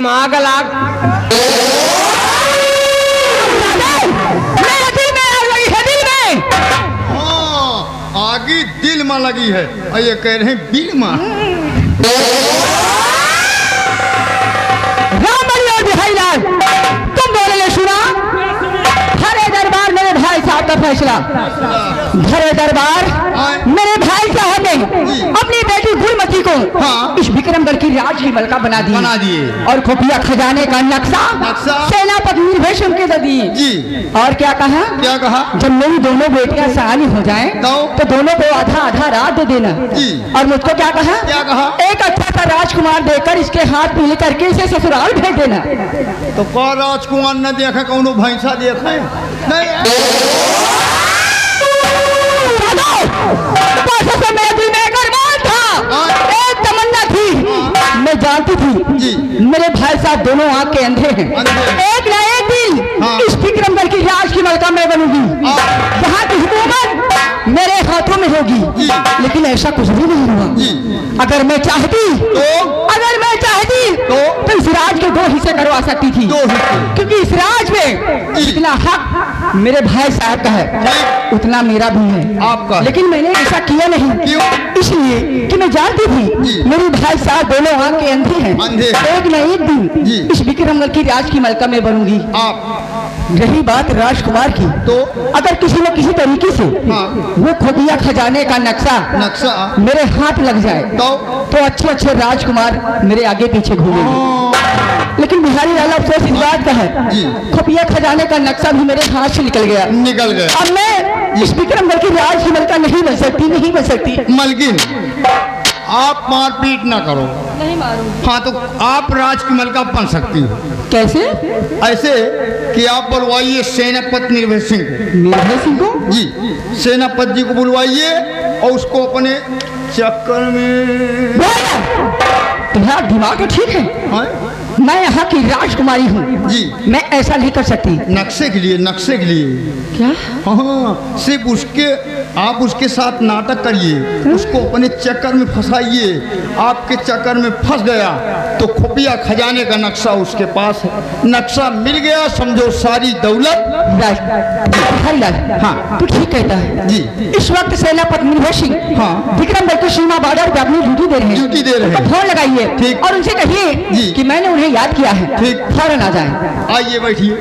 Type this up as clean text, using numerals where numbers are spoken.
आग लाग मेरे दिल में आग लगी है, दिल में। हाँ, आगी दिल में लगी है और ये कह रहे हैं बिल में। राम बलि और बिहारी लाल, तुम दोनों ने सुना हरे दरबार मेरे भाई साहब का फैसला। हरे दरबार मेरे भाई साहब ने अपनी बेटी गुलमती को हाँ। इस विक्रमगढ़ की राज की मलका बना दिए और खुफिया खजाने का नक्शा सेनापति निर्भय सिंह के दे दिए जी। और क्या कहा? जब मेरी दोनों बेटियां सयानी हो जाएं तो दोनों को आधा आधा रात दे देना। और मुझको क्या कहा? एक अच्छा सा राजकुमार देकर इसके हाथ मिल करके इसे ससुराल भेज देना। तो कौन राजकुमार न देखे कौनो भैंसा देखे मेरे दिल में एक अरमान था, एक तमन्ना थी। मैं जानती थी मेरे भाई साहब दोनों आंख के अंधे हैं। एक ना एक दिन इस विक्रमगढ़ की राज की मलका मैं बनूंगी, जहाँ की हुकूमत मेरे हाथों में होगी। लेकिन ऐसा कुछ भी नहीं हुआ। अगर मैं चाहती तो इस राज के 2 हिस्से करवा सकती थी, क्योंकि इस राज में जितना हक मेरे भाई साहब का है उतना मेरा भी है आपका। लेकिन मैंने ऐसा किया नहीं। क्यों? इसलिए कि मैं जानती थी मेरे भाई साहब दोनों आंख के अंधे हैं। एक न एक दिन इस विक्रमगढ़ की राज की मलका में बनूंगी। रही बात राजकुमार की, तो अगर किसी न किसी तरीके से वो खुफिया खजाने का नक्शा मेरे हाथ लग जाए तो अच्छे राजकुमार मेरे आगे पीछे घूमेंगे। लेकिन बिहारी लाल अफसोस इस बात का है, खुफिया खजाने का नक्शा भी मेरे हाथ से निकल गया। अब मैं इस विक्रमगढ़ की राज की मलका नहीं बन सकती। मलकिन आप मारपीट ना करो। नहीं मारूंगी। हाँ, तो आप राज की मलका बन सकती हो। कैसे? ऐसे कि आप बुलवाइए सेनापति निर्भय सिंह को। निर्भय सिंह को? जी, सेनापति जी को बुलवाइए और उसको अपने चक्कर में। तुम्हारा दिमाग तो ठीक है। मैं यहाँ की राजकुमारी हूँ जी। मैं ऐसा नहीं कर सकती। नक्शे के लिए क्या? हाँ, सिर्फ आप उसके साथ नाटक करिए, उसको अपने चक्कर में फंसाइए। आपके चक्कर में फंस गया तो खुफिया खजाने का नक्शा उसके पास है। नक्शा मिल गया, समझो सारी दौलत। हाँ, तू ठीक कहता है जी। इस वक्त सेनापति निर्भय सिंह विक्रमगढ़ की सीमा बॉर्डर पे अपनी ड्यूटी दे रहे हैं। फोन लगाइए ठीक। और उनसे कहिए कि मैंने उन्हें याद किया है। ठीक। फौरन आ जाए। आइए बैठिए।